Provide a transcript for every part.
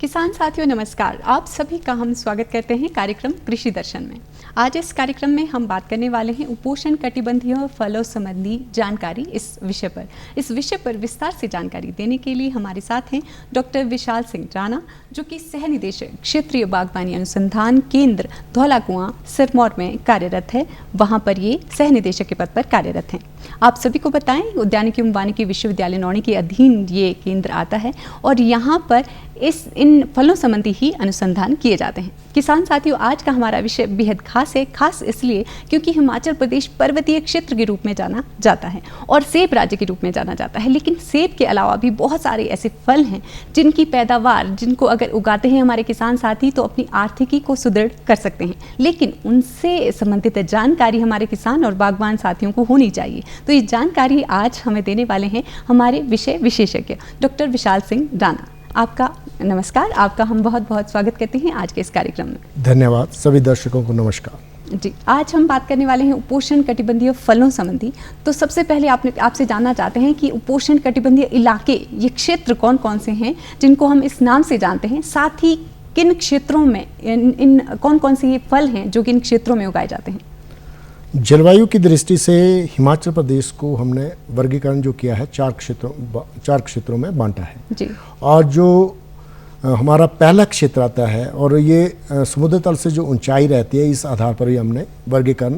किसान साथियों नमस्कार, आप सभी का हम स्वागत करते हैं कार्यक्रम कृषि दर्शन में। आज इस कार्यक्रम में हम बात करने वाले हैं उपोष्ण कटिबंधीय फलों संबंधी जानकारी इस विषय पर विस्तार से जानकारी देने के लिए हमारे साथ हैं डॉक्टर विशाल सिंह राणा, जो कि सह निदेशक क्षेत्रीय बागवानी अनुसंधान केंद्र धौलाकुआं सिरमौर में कार्यरत है। वहां पर ये सह निदेशक के पद पर कार्यरत हैं। आप सभी को बताएं, उद्यानिकी एवं वानिकी विश्वविद्यालय नौणी के अधीन ये केंद्र आता है और यहाँ पर इन फलों संबंधी ही अनुसंधान किए जाते हैं। किसान साथियों, आज का हमारा विषय बेहद खास है। खास इसलिए क्योंकि हिमाचल प्रदेश पर्वतीय क्षेत्र के रूप में जाना जाता है और सेब राज्य के रूप में जाना जाता है, लेकिन सेब के अलावा भी बहुत सारे ऐसे फल हैं जिनकी पैदावार, जिनको अगर उगाते हैं हमारे किसान साथी तो अपनी आर्थिकी को सुदृढ़ कर सकते हैं, लेकिन उनसे संबंधित जानकारी हमारे किसान और बागवान साथियों को होनी चाहिए। तो ये जानकारी आज हमें देने वाले हैं हमारे विषय विशेषज्ञ डॉक्टर विशाल सिंह राणा। आपका नमस्कार, आपका हम बहुत बहुत स्वागत करते हैं आज के इस कार्यक्रम में। धन्यवाद। सभी दर्शकों को नमस्कार जी। आज हम बात करने वाले हैं उपोष्ण कटिबंधीय फलों संबंधी। तो सबसे पहले आपसे जानना चाहते हैं कि उपोष्ण कटिबंधीय इलाके, ये क्षेत्र कौन कौन से हैं जिनको हम इस नाम से जानते हैं, साथ ही किन क्षेत्रों में इन कौन कौन से ये फल हैं जो कि इन क्षेत्रों में उगाए जाते हैं। जलवायु की दृष्टि से हिमाचल प्रदेश को हमने वर्गीकरण जो किया है चार क्षेत्रों में बांटा है जी। और जो हमारा पहला क्षेत्र आता है और ये समुद्र तल से जो ऊंचाई रहती है, इस आधार पर ही हमने वर्गीकरण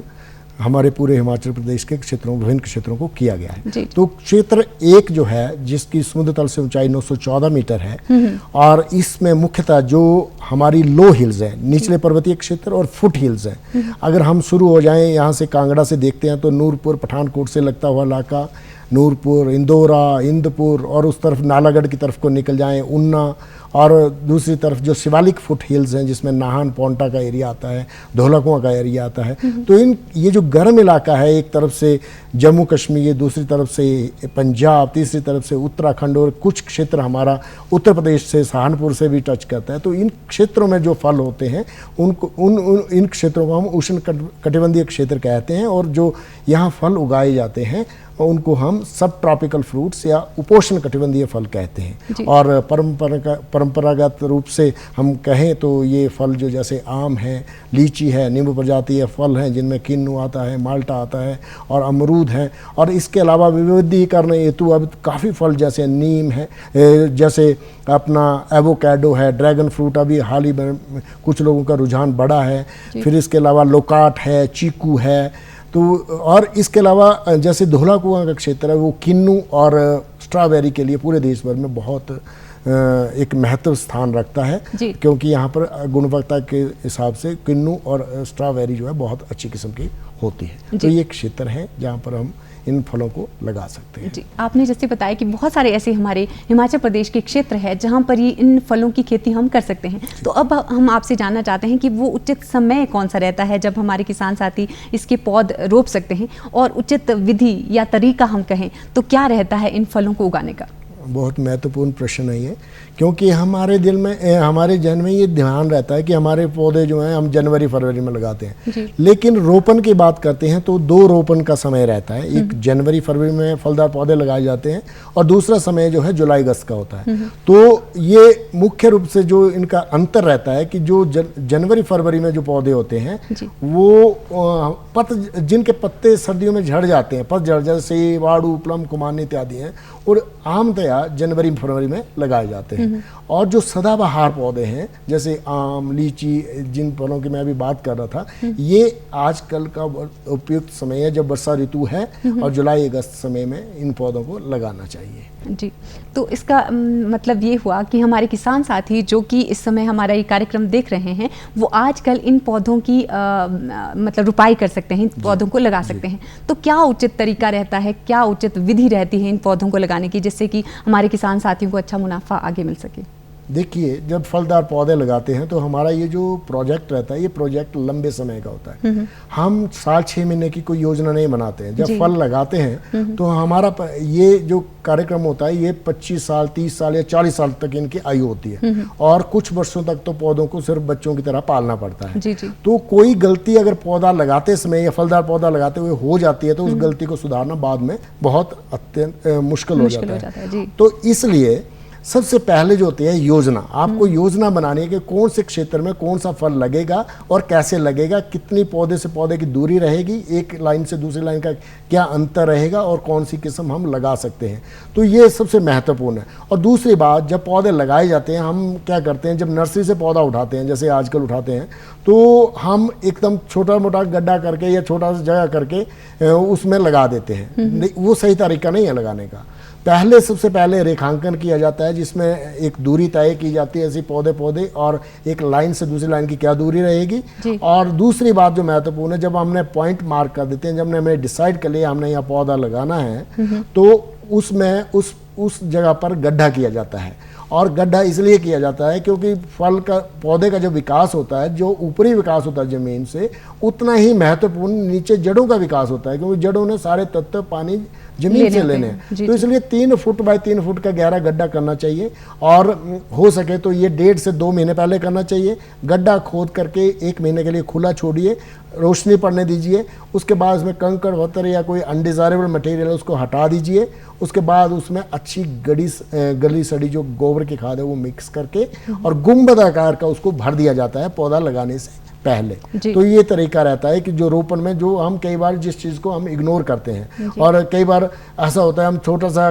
हमारे पूरे हिमाचल प्रदेश के विभिन्न क्षेत्रों को किया गया है। तो क्षेत्र एक जो है, जिसकी समुद्र तल से ऊंचाई 914 मीटर है और इसमें मुख्यतः जो हमारी लो हिल्स हैं, निचले पर्वतीय क्षेत्र और फुट हिल्स हैं। अगर हम शुरू हो जाएं यहाँ से कांगड़ा से देखते हैं तो नूरपुर पठानकोट से लगता हुआ इलाका, नूरपुर, इंदौरा, इंदपुर और उस तरफ नालागढ़ की तरफ को निकल जाएं, ऊना, और दूसरी तरफ जो शिवालिक फुट हिल्स हैं जिसमें नाहन पोंटा का एरिया आता है, धौलाकुआं का एरिया आता है। तो ये जो गर्म इलाका है, एक तरफ से जम्मू कश्मीर, दूसरी तरफ से पंजाब, तीसरी तरफ से उत्तराखंड और कुछ क्षेत्र हमारा उत्तर प्रदेश से सहारनपुर से भी टच करता है। तो इन क्षेत्रों में जो फल होते हैं इन क्षेत्रों को हम उष्ण कटिबंधीय क्षेत्र कहते हैं और जो यहाँ फल उगाए जाते हैं उनको हम सब ट्रॉपिकल फ्रूट्स या उपोष्ण कटिबंधीय फल कहते हैं। और परंपरागत रूप से हम कहें तो ये फल जो जैसे आम है, लीची है, नींबू प्रजातीय फल हैं जिनमें किन्नू आता है, माल्टा आता है और अमरूद है। और इसके अलावा विविधीकरण हेतु अब काफ़ी फल जैसे नीम है, जैसे अपना एवोकेडो है, ड्रैगन फ्रूट अभी हाल ही में कुछ लोगों का रुझान बढ़ा है। फिर इसके अलावा लोकाट है, चीकू है। तो और इसके अलावा जैसे धौलाकुआं का क्षेत्र है वो किन्नू और स्ट्रॉबेरी के लिए पूरे देश भर में बहुत एक महत्व स्थान रखता है, क्योंकि यहाँ पर गुणवत्ता के हिसाब से किन्नू और स्ट्रॉबेरी जो है बहुत अच्छी किस्म की होती है। तो ये क्षेत्र है जहाँ पर हम इन फलों को लगा सकते हैं। जी, आपने जैसे बताया कि बहुत सारे ऐसे हमारे हिमाचल प्रदेश के क्षेत्र है जहां पर ये इन फलों की खेती हम कर सकते हैं। तो अब हम आपसे जानना चाहते हैं कि वो उचित समय कौन सा रहता है जब हमारे किसान साथी इसके पौध रोप सकते हैं, और उचित विधि या तरीका हम कहें तो क्या रहता है इन फलों को उगाने का। बहुत महत्वपूर्ण प्रश्न है ये, क्योंकि हमारे जहन में ये ध्यान रहता है कि हमारे पौधे जो हैं हम जनवरी फरवरी में लगाते हैं, लेकिन रोपण की बात करते हैं तो दो रोपण का समय रहता है। एक जनवरी फरवरी में फलदार पौधे लगाए जाते हैं और दूसरा समय जो है जुलाई अगस्त का होता है। तो ये मुख्य रूप से जो इनका अंतर रहता है कि जो जनवरी फरवरी में जो पौधे होते हैं वो जिनके पत्ते सर्दियों में झड़ जाते हैं, पतझड़, जैसे वाड़ू, प्लम, कुमानी इत्यादि हैं, और आमतया जनवरी फरवरी में लगाए जाते हैं। और जो सदाबहार पौधे हैं जैसे आम, लीची, जिन फलों की मैं अभी बात कर रहा था, ये आजकल का उपयुक्त समय है जब वर्षा ऋतु है और जुलाई अगस्त समय में इन पौधों को लगाना चाहिए। जी, तो इसका मतलब ये हुआ कि हमारे किसान साथी जो कि इस समय हमारा ये कार्यक्रम देख रहे हैं वो आजकल इन पौधों की मतलब रुपाई कर सकते हैं, इन पौधों को लगा सकते हैं। तो क्या उचित तरीका रहता है, क्या उचित विधि रहती है इन पौधों को लगाने की, जिससे कि हमारे किसान साथियों को अच्छा मुनाफा आगे मिल सके। देखिए, जब फलदार पौधे लगाते हैं तो हमारा ये जो प्रोजेक्ट रहता है, ये प्रोजेक्ट लंबे समय का होता है। हम साल 6 महीने की कोई योजना नहीं बनाते हैं। जब फल लगाते हैं तो हमारा ये जो कार्यक्रम होता है ये 25 साल, 30 साल या 40 साल तक इनकी आयु होती है और कुछ वर्षों तक तो पौधों को सिर्फ बच्चों की तरह पालना पड़ता है। तो कोई गलती अगर पौधा लगाते समय या फलदार पौधा लगाते हुए हो जाती है तो उस गलती को सुधारना बाद में बहुत अत्यंत मुश्किल हो जाता है। तो इसलिए सबसे पहले जो होती है योजना, आपको योजना बनानी है कि कौन से क्षेत्र में कौन सा फल लगेगा और कैसे लगेगा, कितनी पौधे से पौधे की दूरी रहेगी, एक लाइन से दूसरी लाइन का क्या अंतर रहेगा और कौन सी किस्म हम लगा सकते हैं। तो ये सबसे महत्वपूर्ण है। और दूसरी बात, जब पौधे लगाए जाते हैं हम क्या करते हैं, जब नर्सरी से पौधा उठाते हैं, जैसे आजकल उठाते हैं, तो हम एकदम छोटा मोटा गड्ढा करके या छोटा सा जगह करके उसमें लगा देते हैं। वो सही तरीका नहीं है लगाने का। पहले सबसे पहले रेखांकन किया जाता है, जिसमें एक दूरी तय की जाती है, ऐसी पौधे और एक लाइन से दूसरी लाइन की क्या दूरी रहेगी। और दूसरी बात जो महत्वपूर्ण है, जब हमने पॉइंट मार्क कर देते हैं, जब हमने डिसाइड कर लिया हमने यहाँ पौधा लगाना है, तो उसमें उस जगह पर गड्ढा किया जाता है। और गड्ढा इसलिए किया जाता है क्योंकि फल का पौधे का जो विकास होता है, जो ऊपरी विकास होता है जमीन से, उतना ही महत्वपूर्ण नीचे जड़ों का विकास होता है, क्योंकि जड़ों ने सारे तत्व पानी जमीन से लेने हैं। तो इसलिए 3 फुट बाय 3 फुट का गहरा गड्ढा करना चाहिए। और हो सके तो ये 1.5 से 2 महीने पहले करना चाहिए। गड्ढा खोद करके 1 महीने के लिए खुला छोड़िए, रोशनी पड़ने दीजिए। उसके बाद उसमें कंकड़ पत्थर या कोई अनडिजायरेबल मटेरियल है उसको हटा दीजिए। उसके बाद उसमें अच्छी गली सड़ी जो गोबर की खाद है वो मिक्स करके और गुंबद आकार का उसको भर दिया जाता है पौधा लगाने से पहले। तो ये तरीका रहता है कि जो रोपण में जो हम कई बार जिस चीज़ को हम इग्नोर करते हैं, और कई बार ऐसा होता है हम छोटा सा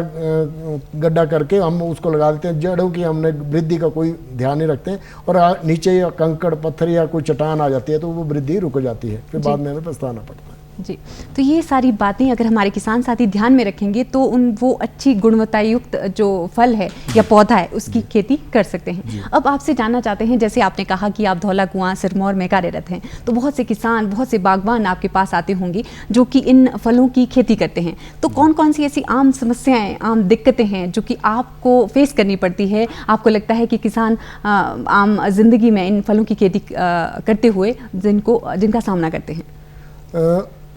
गड्ढा करके हम उसको लगा देते हैं, जड़ों की हमने वृद्धि का कोई ध्यान नहीं रखते हैं, और नीचे या कंकड़ पत्थर या कोई चट्टान आ जाती है तो वो वृद्धि रुक जाती है, फिर बाद में हमें पछताना पड़ता है। जी, तो ये सारी बातें अगर हमारे किसान साथी ध्यान में रखेंगे तो वो अच्छी गुणवत्ता युक्त जो फल है या पौधा है उसकी खेती कर सकते हैं। अब आपसे जानना चाहते हैं, जैसे आपने कहा कि आप धौला कुआं सिरमौर में कार्यरत हैं, तो बहुत से किसान, बहुत से बागवान आपके पास आते होंगे जो कि इन फलों की खेती करते हैं। तो कौन कौन सी ऐसी आम समस्याएं, आम दिक्कतें हैं जो कि आपको फेस करनी पड़ती है, आपको लगता है कि किसान आम जिंदगी में इन फलों की खेती करते हुए जिनका सामना करते हैं?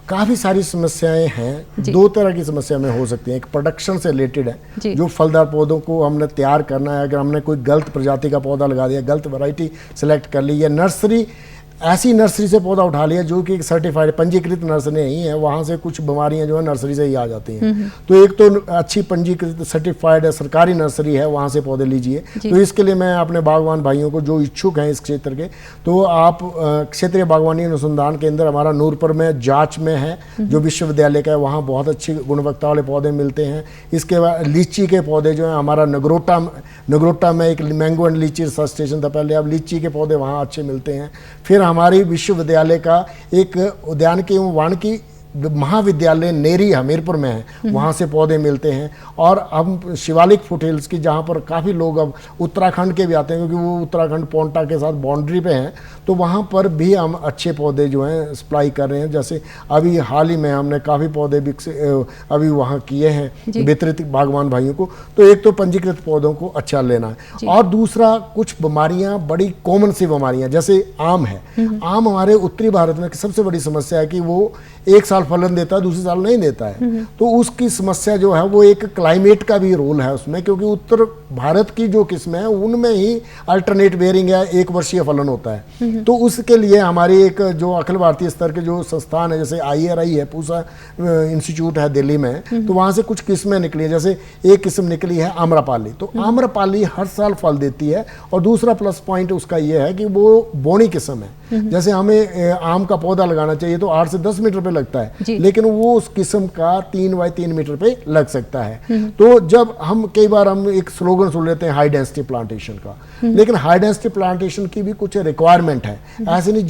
काफ़ी सारी समस्याएं हैं। 2 तरह की समस्या में हो सकती हैं। एक प्रोडक्शन से रिलेटेड है, जो फलदार पौधों को हमने तैयार करना है। अगर हमने कोई गलत प्रजाति का पौधा लगा दिया, गलत वैरायटी सेलेक्ट कर ली, या ऐसी नर्सरी से पौधा उठा लिया जो कि सर्टिफाइड पंजीकृत नर्सरी नहीं है, वहाँ से कुछ बीमारियाँ जो है नर्सरी से ही आ जाती हैं। तो एक तो अच्छी पंजीकृत सर्टिफाइड सरकारी नर्सरी है, वहाँ से पौधे लीजिए। तो इसके लिए मैं अपने बागवान भाइयों को जो इच्छुक हैं इस क्षेत्र के, तो आप क्षेत्रीय बागवानी अनुसंधान केंद्र हमारा नूरपुर में जांच में है, जो विश्वविद्यालय का है, वहाँ बहुत अच्छी गुणवत्ता वाले पौधे मिलते हैं। इसके बाद लीची के पौधे जो हैं, हमारा नगरोटा में एक मैंगो एंड लीची रिसर्च स्टेशन था पहले, अब लीची के पौधे वहाँ अच्छे मिलते हैं। फिर हमारी विश्वविद्यालय का एक उद्यानिकी एवं वानिकी महाविद्यालय नेरी हमीरपुर में है, वहाँ से पौधे मिलते हैं। और हम शिवालिक फुटहिल्स की, जहाँ पर काफ़ी लोग अब उत्तराखंड के भी आते हैं, क्योंकि वो उत्तराखंड पोंटा के साथ बाउंड्री पे हैं, तो वहाँ पर भी हम अच्छे पौधे जो हैं सप्लाई कर रहे हैं। जैसे अभी हाल ही में हमने काफ़ी पौधे अभी वहाँ किए हैं वितरित बागवान भाइयों को। तो एक तो पंजीकृत पौधों को अच्छा लेना है, और दूसरा कुछ बीमारियाँ, बड़ी कॉमन सी बीमारियाँ, जैसे आम है। आम हमारे उत्तरी भारत में सबसे बड़ी समस्या है कि वो एक साल फलन देता है, दूसरे साल नहीं देता है। तो उसकी समस्या जो है वो एक क्लाइमेट का भी रोल है उसमें, क्योंकि उत्तर भारत की जो किस्में हैं उनमें ही अल्टरनेट बेयरिंग या 1 वर्षीय फलन होता है। तो उसके लिए हमारी एक जो अखिल भारतीय स्तर के जो संस्थान है, जैसे IRI है, पूसा इंस्टीट्यूट है दिल्ली में, तो वहाँ से कुछ किस्में निकली है। जैसे एक किस्म निकली है आम्रपाली, तो आम्रपाली हर साल फल देती है। और दूसरा प्लस पॉइंट उसका ये है कि वो बोनी किस्म है। जैसे हमें आम का पौधा लगाना चाहिए तो 8 से 10 मीटर पे लगता है, लेकिन वो उस किस्म का 3 बाय 3 मीटर पे लग सकता है। तो जब हम कई बार हम एक स्लोगन सुन लेते हैं हाई डेंसिटी प्लांटेशन का, लेकिन हाई डेंसिटी प्लांटेशन की भी कुछ रिक्वायरमेंट है। ऐसे नहीं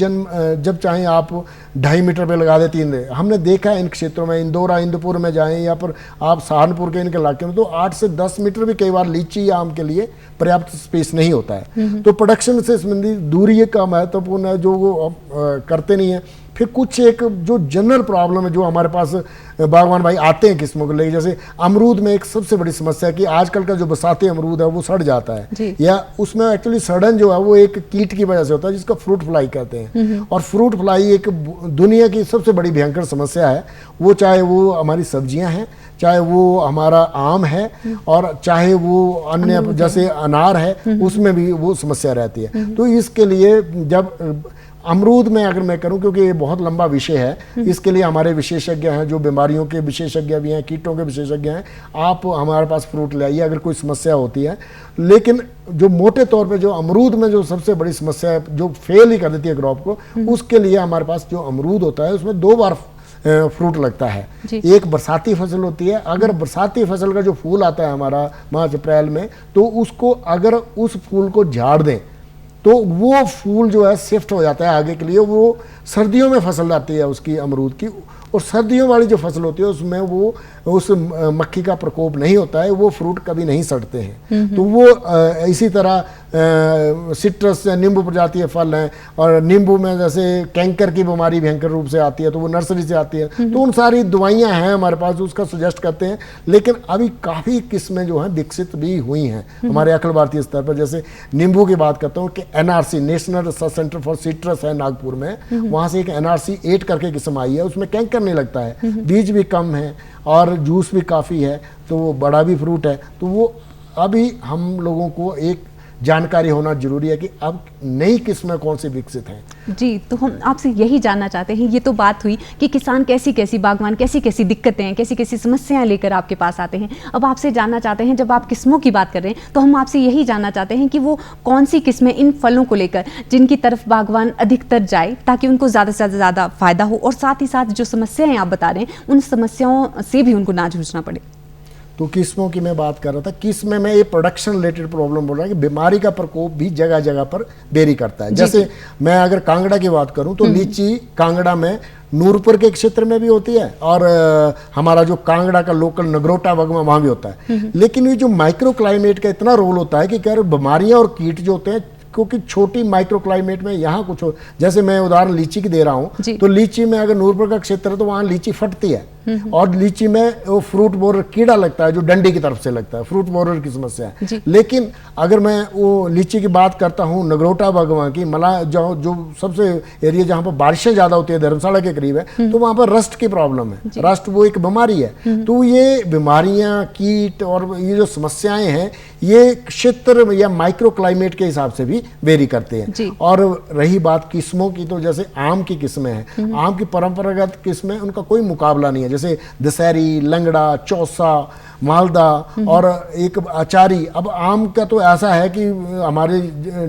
जब चाहें आप 2.5 मीटर पे लगा दे 3 दे। हमने देखा है इन क्षेत्रों में, इंदौर इंदुपुर में जाएं या पर आप सहारनपुर के इनके इलाके में, तो 8 से 10 मीटर भी कई बार लीची या आम के लिए पर्याप्त स्पेस नहीं होता है। तो प्रोडक्शन से संबंधित दूरी का महत्वपूर्ण है, जो वो करते नहीं है। फिर कुछ एक जो जनरल प्रॉब्लम है जो हमारे पास बागवान भाई आते हैं किस्मों को लेकर, जैसे अमरूद में एक सबसे बड़ी समस्या है कि आजकल का जो बरसाती अमरूद है वो सड़ जाता है, या उसमें एक्चुअली सड़न जो है वो एक कीट की वजह से होता है जिसका फ्रूट फ्लाई कहते हैं। और फ्रूट फ्लाई एक दुनिया की सबसे बड़ी भयंकर समस्या है। वो चाहे वो हमारी सब्जियां हैं, चाहे वो हमारा आम है, और चाहे वो अन्य जैसे अनार है, उसमें भी वो समस्या रहती है। तो इसके लिए जब अमरूद में अगर मैं करूं, क्योंकि ये बहुत लंबा विषय है, इसके लिए हमारे विशेषज्ञ हैं, जो बीमारियों के विशेषज्ञ भी हैं, कीटों के विशेषज्ञ हैं। आप हमारे पास फ्रूट ले आइए अगर कोई समस्या होती है। लेकिन जो मोटे तौर पे जो अमरूद में जो सबसे बड़ी समस्या है, जो फेल ही कर देती है क्रॉप को, उसके लिए हमारे पास जो अमरूद होता है उसमें 2 बार फ्रूट लगता है। एक बरसाती फसल होती है। अगर बरसाती फसल का जो फूल आता है हमारा मार्च अप्रैल में, तो उसको अगर उस फूल को झाड़ दें तो वो फूल जो है शिफ्ट हो जाता है आगे के लिए। वो सर्दियों में फसल आती है उसकी अमरूद की, और सर्दियों वाली जो फसल होती है उसमें वो उस मक्खी का प्रकोप नहीं होता है, वो फ्रूट कभी नहीं सड़ते हैं। तो वो इसी तरह सिट्रस नींबू प्रजातीय फल हैं, और नींबू में जैसे कैंकर की बीमारी भयंकर रूप से आती है तो वो नर्सरी से आती है। तो उन सारी दवाइयाँ हैं हमारे पास, उसका सजेस्ट करते हैं। लेकिन अभी काफ़ी किस्में जो हैं विकसित भी हुई हैं हमारे अखिल भारतीय स्तर पर। जैसे नींबू की बात करता हूँ कि NRC national research centre for citrus है नागपुर में, वहाँ से एक NRC 8 करके किस्म आई है। उसमें कैंकर नहीं लगता है, बीज भी कम है और जूस भी काफ़ी है, तो वो बड़ा भी फ्रूट है। तो वो अभी हम लोगों को एक जानकारी होना जरूरी है कि अब नई किस्में कौन सी विकसित हैं। जी, तो हम आपसे यही जानना चाहते हैं। ये तो बात हुई कि किसान कैसी कैसी बागवान कैसी कैसी दिक्कतें हैं, कैसी कैसी समस्याएं लेकर आपके पास आते हैं। अब आपसे जानना चाहते हैं, जब आप किस्मों की बात कर रहे हैं तो हम आपसे यही जानना चाहते हैं कि वो कौन सी किस्में इन फलों को लेकर जिनकी तरफ बागवान अधिकतर जाए, ताकि उनको ज़्यादा से ज़्यादा फायदा हो, और साथ ही साथ जो समस्याएं आप बता रहे हैं उन समस्याओं से भी उनको ना जूझना पड़े। तो किस्मों की मैं बात कर रहा था। किस्में में ये प्रोडक्शन रिलेटेड प्रॉब्लम बोल रहा है कि बीमारी का प्रकोप भी जगह जगह पर वेरी करता है। जैसे मैं अगर कांगड़ा की बात करूं तो लीची कांगड़ा में नूरपुर के क्षेत्र में भी होती है, और हमारा जो कांगड़ा का लोकल नगरोटा वगमा वहाँ भी होता है। लेकिन ये जो माइक्रो क्लाइमेट का इतना रोल होता है कि क्या बीमारियाँ और कीट जो होते हैं, क्योंकि छोटी माइक्रो क्लाइमेट में यहाँ कुछ हो, जैसे मैं उदाहरण लीची की दे रहा हूँ, तो लीची में अगर नूरपुर का क्षेत्र है तो वहाँ लीची फटती है, और लीची में वो फ्रूट बोरर कीड़ा लगता है जो डंडी की तरफ से लगता है, फ्रूट बोरर की समस्या है। लेकिन अगर मैं वो लीची की बात करता हूँ नगरोटा बागवा की, जो सबसे एरिया जहाँ पर बारिशें ज़्यादा होती है, धर्मशाला के करीब है, तो वहाँ पर रस्ट की प्रॉब्लम है। रस्ट वो एक बीमारी है। तो ये बीमारियाँ, कीट और ये जो समस्याएं हैं, ये क्षेत्र या माइक्रो क्लाइमेट के हिसाब से भी वेरी करते हैं। और रही बात किस्मों की, तो जैसे आम की किस्में हैं, आम की परंपरागत किस्में, उनका कोई मुकाबला नहीं है। जैसे दशहरी, लंगड़ा, चौसा, मालदा और एक अचारी। अब आम का तो ऐसा है कि हमारे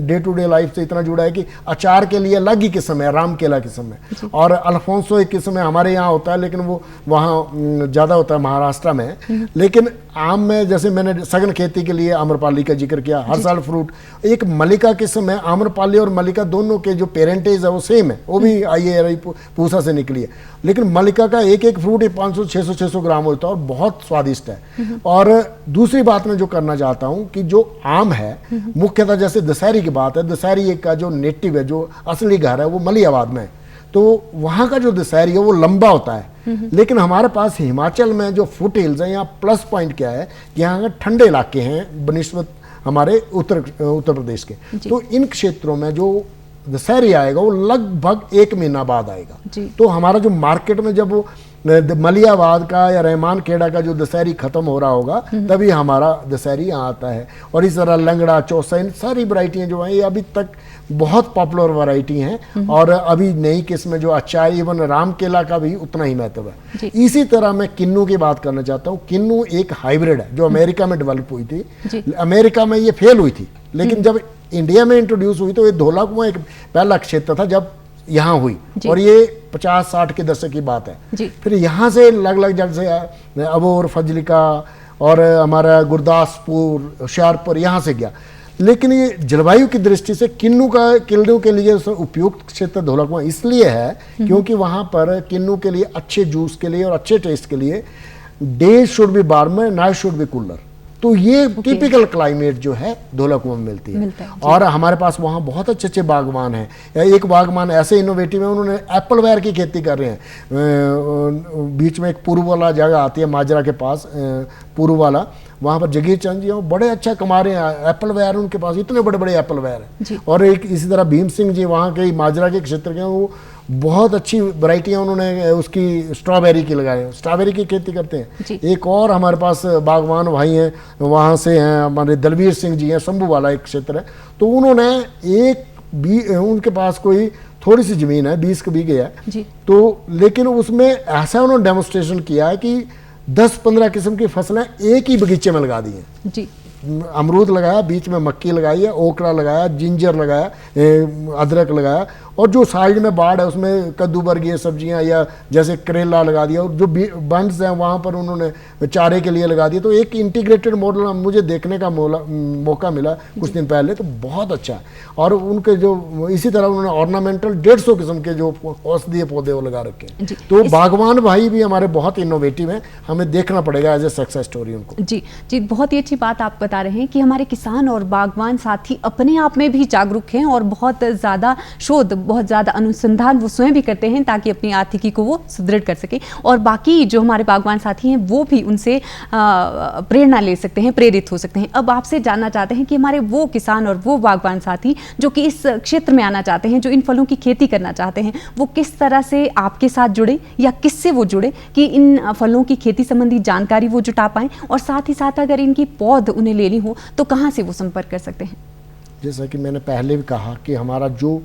डे टू डे लाइफ से इतना जुड़ा है कि अचार के लिए अलग ही किस्म है, राम केला किस्म है, और अल्फोंसो एक किस्म है, हमारे यहाँ होता है लेकिन वो वहाँ ज़्यादा होता है महाराष्ट्र में। लेकिन आम में जैसे मैंने सघन खेती के लिए आम्रपाली का जिक्र किया, हर साल फ्रूट। एक मलिका किस्म है, आम्रपाली और मलिका दोनों के जो पेरेंटेज है वो सेम है, वो भी IARI पूसा से निकली है। लेकिन मलिका का एक एक फ्रूट 500-600 ग्राम होता है और बहुत स्वादिष्ट है। और दूसरी बात मैं जो करना चाहता हूं कि जो आम है, मुख्यतः जैसे दशहरी की बात है, दशहरी का जो नेटिव है, जो असली घर है, वो मलियाबाद में है, तो वहाँ का जो दशहरी है वो लंबा होता है। लेकिन हमारे पास हिमाचल में जो फुट हिल्स है, यहाँ प्लस पॉइंट क्या है, यहाँ के ठंडे इलाके हैं बनिस्बत हमारे उत्तर प्रदेश के। तो इन क्षेत्रों में जो दशहरी आएगा वो लगभग 1 महीना बाद आएगा। तो हमारा जो मार्केट में जब वो मलियाबाद का या रहमान खेड़ा का जो दशहरी खत्म हो रहा होगा, तभी हमारा दशहरी यहाँ आता है। और इस तरह लंगड़ा, चौसा, इन सारी वैरायटियाँ जो हैं ये अभी तक बहुत पॉपुलर वैरायटी हैं। और अभी नई किस्म जो अचार, इवन राम केला का भी उतना ही महत्व है। इसी तरह मैं किन्नू की बात करना चाहता हूँ। किन्नू एक हाइब्रिड है जो अमेरिका में डेवलप हुई थी। अमेरिका में ये फेल हुई थी, लेकिन जब इंडिया में इंट्रोड्यूस हुई तो ये धोलाकुआं एक पहला क्षेत्र था जब यहाँ हुई, और ये 50-60 के दशक की बात है। फिर यहाँ से अलग जब से अबोर, फजलिका और हमारा गुरदासपुर, होशियारपुर यहाँ से गया। लेकिन ये जलवायु की दृष्टि से किन्नू के लिए उपयुक्त क्षेत्र धोलाकुआं इसलिए है क्योंकि वहाँ पर किन्नू के लिए अच्छे जूस के लिए और अच्छे टेस्ट के लिए day should be warmer, night should be cooler. तो ये टिपिकल क्लाइमेट जो है धोलाकुआं में मिलती है। और हमारे पास वहाँ बहुत अच्छे बागवान हैं। एक बागवान ऐसे इनोवेटिव है, उन्होंने एप्पल वेयर की खेती कर रहे हैं। बीच में एक पूर्व वाला जगह आती है माजरा के पास, पूर्व वाला, वहाँ पर जगीर चंद जी बड़े अच्छा कमा रहे हैं। एप्पल वेयर उनके पास इतने बड़े बड़े एप्पल वेयर हैं। और एक इसी तरह भीम सिंह जी वहाँ के माजरा के क्षेत्र के, वो बहुत अच्छी वैरायटियाँ उन्होंने उसकी स्ट्रॉबेरी की लगाई है, स्ट्रॉबेरी की खेती करते हैं। एक और हमारे पास बागवान भाई हैं, वहाँ से हैं हमारे दलवीर सिंह जी हैं, शंभू वाला एक क्षेत्र है। तो उन्होंने उनके पास कोई थोड़ी सी ज़मीन है, 20 बीघे है जी। तो लेकिन उसमें ऐसा उन्होंने डेमोन्स्ट्रेशन किया है कि 10-15 किस्म की फसलें एक ही बगीचे में लगा दी हैं जी। अमरूद लगाया, बीच में मक्की लगाई है, ओकरा लगाया, जिंजर लगाया, अदरक लगाया, और जो साइड में बाड़ है उसमें कद्दू वर्गीय सब्जियां या जैसे करेला लगा दिया, और जो बंड्स हैं वहाँ पर उन्होंने चारे के लिए लगा दिया। तो एक इंटीग्रेटेड मॉडल मुझे देखने का मौका मिला कुछ दिन पहले, तो बहुत अच्छा है। और उनके जो इसी तरह उन्होंने ऑर्नामेंटल 150 किस्म के जो औषधीय पौधे वो लगा रखे हैं। तो बागवान भाई भी हमारे बहुत इनोवेटिव हैं, हमें देखना पड़ेगा एज ए सक्सेस स्टोरी उनको। जी जी, बहुत ही अच्छी बात आप बता रहे हैं कि हमारे किसान और बागवान साथी अपने आप में भी जागरूक हैं और बहुत ज़्यादा शोध, बहुत ज़्यादा अनुसंधान वो स्वयं भी करते हैं ताकि अपनी आर्थिकी को वो सुदृढ़ कर सके, और बाकी जो हमारे बागवान साथी हैं वो भी उनसे प्रेरणा ले सकते हैं, प्रेरित हो सकते हैं। अब आपसे जानना चाहते हैं कि हमारे वो किसान और वो बागवान साथी जो कि इस क्षेत्र में आना चाहते हैं, जो इन फलों की खेती करना चाहते हैं, वो किस तरह से आपके साथ जुड़े या किससे वो जुड़े कि इन फलों की खेती संबंधी जानकारी वो जुटा पाएं, और साथ ही साथ अगर इनकी पौध उन्हें लेनी हो तो कहाँ से वो संपर्क कर सकते हैं? जैसा कि मैंने पहले भी कहा कि हमारा जो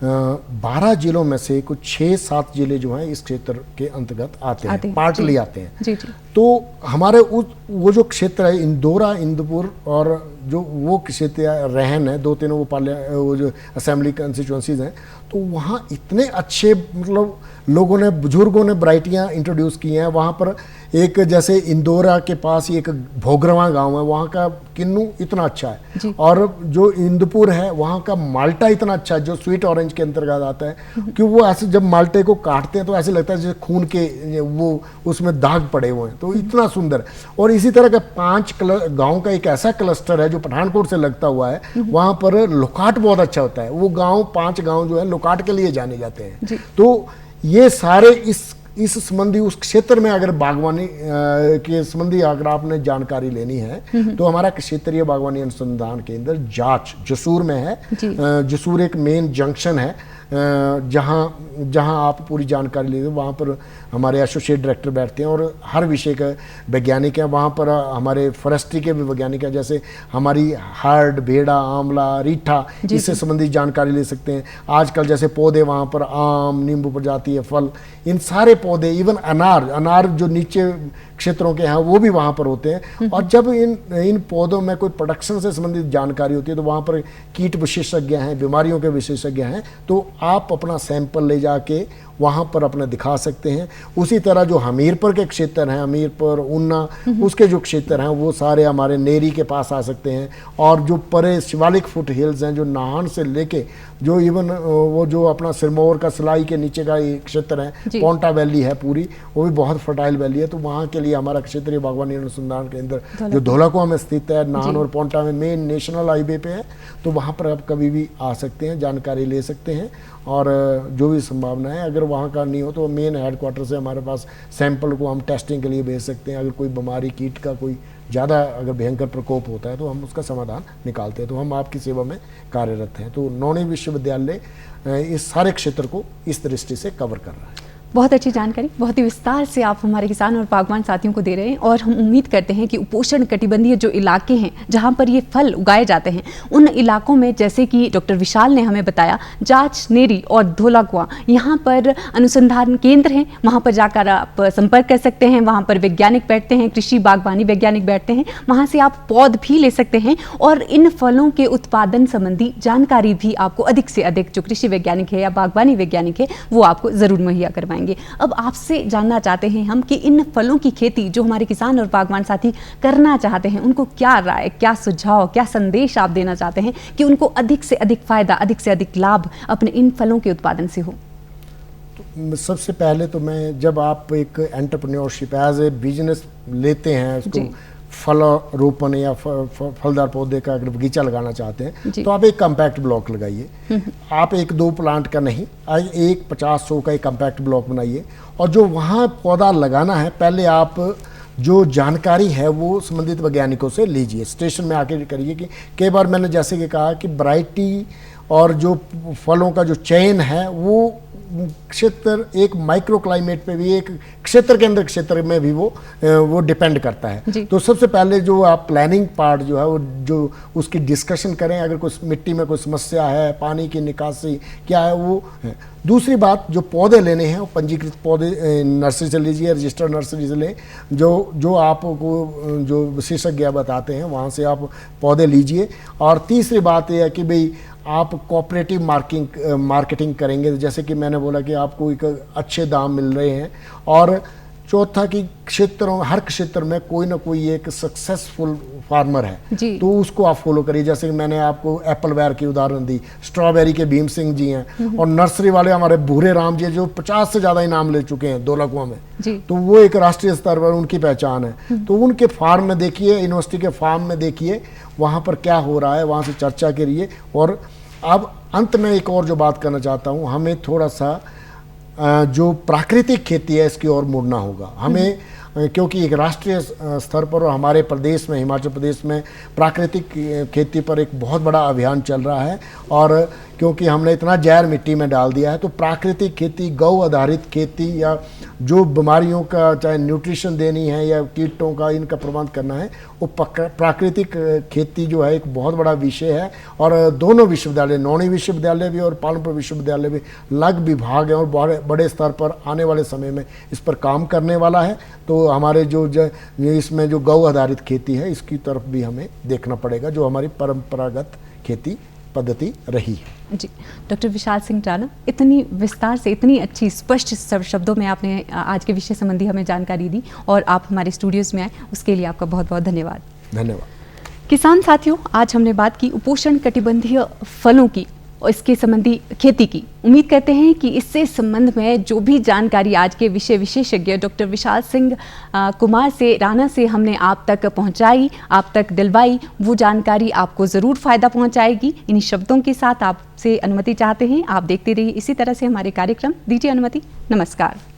12 जिलों में से कुछ 6-7 जिले जो हैं इस क्षेत्र के अंतर्गत आते हैं, पार्टली आते हैं। जी जी। तो हमारे वो जो क्षेत्र है इंदौरा, इंदौपुर और जो वो क्षेत्र रहन है, 2-3 वो जो असेंबली कंस्टिट्यूंसीज हैं, तो वहाँ इतने अच्छे मतलब लोगों ने, बुजुर्गों ने वैरायटियाँ इंट्रोड्यूस की हैं। वहाँ पर एक जैसे इंदौरा के पास ही एक भोगरवा गांव है, वहाँ का किन्नू इतना अच्छा है, और जो इंदौपुर है वहाँ का माल्टा इतना अच्छा है जो स्वीट ऑरेंज के अंतर्गत आता है, कि वो ऐसे जब माल्टे को काटते हैं तो ऐसे लगता है जैसे खून के वो उसमें दाग पड़े हुए हैं, तो इतना सुंदर। और इसी तरह का 5 गाँव का एक ऐसा क्लस्टर है जो पठानकोट से लगता हुआ है, वहाँ पर लोकाट बहुत अच्छा होता है। वो गाँव 5 गाँव जो है लोकाट के लिए जाने जाते हैं। तो ये सारे इस संबंधी उस क्षेत्र में अगर बागवानी के संबंधी अगर आपने जानकारी लेनी है तो हमारा क्षेत्रीय बागवानी अनुसंधान केंद्र जाच जसूर में है। जसूर एक मेन जंक्शन है जहाँ आप पूरी जानकारी लीजिए। वहाँ पर हमारे एसोसिएट डायरेक्टर बैठते हैं और हर विषय के वैज्ञानिक हैं। वहाँ पर हमारे फॉरेस्ट्री के भी वैज्ञानिक हैं, जैसे हमारी हार्ड, भेड़ा, आंवला, रीठा, इससे संबंधित जानकारी ले सकते हैं। आजकल जैसे पौधे वहाँ पर आम, नींबू प्रजाति है, फल, इन सारे पौधे, इवन अनार जो नीचे क्षेत्रों के हैं वो भी वहाँ पर होते हैं। और जब इन पौधों में कोई प्रोडक्शन से संबंधित जानकारी होती है तो वहाँ पर कीट विशेषज्ञ हैं, बीमारियों के विशेषज्ञ हैं, तो आप अपना सैंपल ले जाके वहाँ पर अपने दिखा सकते हैं। उसी तरह जो हमीरपुर के क्षेत्र हैं, हमीरपुर, ऊना, उसके जो क्षेत्र हैं वो सारे हमारे नेरी के पास आ सकते हैं। और जो परे शिवालिक फुट हिल्स हैं, जो नाहन से लेके जो इवन वो जो अपना सिरमौर का सिलाई के नीचे का एक क्षेत्र है, पोंटा वैली है पूरी, वो भी बहुत फर्टाइल वैली है। तो वहाँ के लिए हमारा क्षेत्रीय बागवानी अनुसंधान केंद्र जो धौलाकुआं में स्थित है, नाहन और पोंटा में मेन नेशनल हाईवे पे है, तो वहाँ पर आप कभी भी आ सकते हैं, जानकारी ले सकते हैं। और जो भी संभावना है, अगर वहाँ का नहीं हो तो मेन हेडक्वार्टर से हमारे पास सैंपल को हम टेस्टिंग के लिए भेज सकते हैं। अगर कोई बीमारी, कीट का कोई ज़्यादा अगर भयंकर प्रकोप होता है तो हम उसका समाधान निकालते हैं। तो हम आपकी सेवा में कार्यरत हैं। तो नौणी विश्वविद्यालय इस सारे क्षेत्र को इस दृष्टि से कवर कर रहा है। बहुत अच्छी जानकारी, बहुत ही विस्तार से आप हमारे किसान और बागवान साथियों को दे रहे हैं। और हम उम्मीद करते हैं कि उपोष्ण कटिबंधीय जो इलाके हैं जहां पर ये फल उगाए जाते हैं, उन इलाकों में जैसे कि डॉक्टर विशाल ने हमें बताया, जाच, नेरी और धौलाकुआं यहाँ पर अनुसंधान केंद्र हैं। वहाँ पर जाकर आप संपर्क कर सकते हैं। वहाँ पर वैज्ञानिक बैठते हैं, कृषि बागवानी वैज्ञानिक बैठते हैं। वहाँ से आप पौध भी ले सकते हैं और इन फलों के उत्पादन संबंधी जानकारी भी आपको अधिक से अधिक जो कृषि वैज्ञानिक है या बागवानी वैज्ञानिक है वो आपको ज़रूर मुहैया करवाएंगे। अब आपसे जानना चाहते हैं हम कि इन फलों की खेती जो हमारे किसान और बागवान साथी करना चाहते हैं, उनको क्या राय, क्या सुझाव, क्या संदेश आप देना चाहते हैं कि उनको अधिक से अधिक फायदा, अधिक से अधिक लाभ अपने इन फलों के उत्पादन से हो? तो सबसे पहले तो मैं, जब आप एक एंटरप्रेन्योरशिप एज ए बिजनेस लेते हैं, उसको फल रोपण या फलदार पौधे का अगर बगीचा लगाना चाहते हैं तो आप एक कम्पैक्ट ब्लॉक लगाइए। आप 1-2 प्लांट का नहीं, एक 50-100 का एक कम्पैक्ट ब्लॉक बनाइए। और जो वहाँ पौधा लगाना है, पहले आप जो जानकारी है वो संबंधित वैज्ञानिकों से लीजिए, स्टेशन में आके करिए। कि कई बार मैंने जैसे कि कहा कि वैरायटी और जो फलों का जो चयन है वो क्षेत्र एक माइक्रो क्लाइमेट पे भी, एक क्षेत्र के अंदर क्षेत्र में भी वो डिपेंड करता है। तो सबसे पहले जो आप प्लानिंग पार्ट जो है वो जो उसकी डिस्कशन करें, अगर कुछ मिट्टी में कोई समस्या है, पानी की निकासी क्या है वो है। दूसरी बात, जो पौधे लेने हैं वो पंजीकृत पौधे नर्सरी से लीजिए, रजिस्टर्ड नर्सरी से लें, जो आपको जो विशेषज्ञ बताते हैं वहाँ से आप पौधे लीजिए। और तीसरी बात यह है कि भाई आप कोऑपरेटिव मार्केटिंग करेंगे, जैसे कि मैंने बोला कि आपको एक अच्छे दाम मिल रहे हैं। और चौथा कि हर क्षेत्र में कोई ना कोई एक सक्सेसफुल फार्मर है, तो उसको आप फॉलो करिए। जैसे कि मैंने आपको एप्पल वेयर की उदाहरण दी, स्ट्रॉबेरी के भीम सिंह जी हैं, और नर्सरी वाले हमारे भूरे राम जी जो 50 से ज़्यादा इनाम ले चुके हैं 2 लखों में, तो वो एक राष्ट्रीय स्तर पर उनकी पहचान है। तो उनके फार्म में देखिए, यूनिवर्सिटी के फार्म में देखिए, वहाँ पर क्या हो रहा है, वहाँ से चर्चा करिए। और अब अंत में एक और जो बात करना चाहता हूँ, हमें थोड़ा सा जो प्राकृतिक खेती है इसकी ओर मुड़ना होगा हमें, क्योंकि एक राष्ट्रीय स्तर पर और हमारे प्रदेश में, हिमाचल प्रदेश में प्राकृतिक खेती पर एक बहुत बड़ा अभियान चल रहा है। और क्योंकि हमने इतना जहर मिट्टी में डाल दिया है, तो प्राकृतिक खेती, गौ आधारित खेती, या जो बीमारियों का चाहे न्यूट्रिशन देनी है या कीटों का इनका प्रबंध करना है, वो प्राकृतिक खेती जो है एक बहुत बड़ा विषय है। और दोनों विश्वविद्यालय, नौणी विश्वविद्यालय भी और पालमपुर विश्वविद्यालय भी अलग विभाग हैं और बड़े स्तर पर आने वाले समय में इस पर काम करने वाला है। तो हमारे जो इसमें जो गौ आधारित खेती है इसकी तरफ भी हमें देखना पड़ेगा, जो हमारी परंपरागत खेती पद्धति रही है। जी, डॉक्टर विशाल सिंह राणा, इतनी विस्तार से, इतनी अच्छी स्पष्ट शब्दों में आपने आज के विषय संबंधी हमें जानकारी दी और आप हमारे स्टूडियोज़ में आए, उसके लिए आपका बहुत बहुत धन्यवाद। धन्यवाद। किसान साथियों, आज हमने बात की उपोष्ण कटिबंधीय फलों की और इसके संबंधी खेती की। उम्मीद करते हैं कि इससे संबंध में जो भी जानकारी आज के विषय विशेषज्ञ डॉक्टर विशाल सिंह कुमार से, राणा से हमने आप तक पहुंचाई, आप तक दिलवाई, वो जानकारी आपको ज़रूर फ़ायदा पहुंचाएगी। इन्हीं शब्दों के साथ आपसे अनुमति चाहते हैं। आप देखते रहिए इसी तरह से हमारे कार्यक्रम। दीजिए अनुमति। नमस्कार।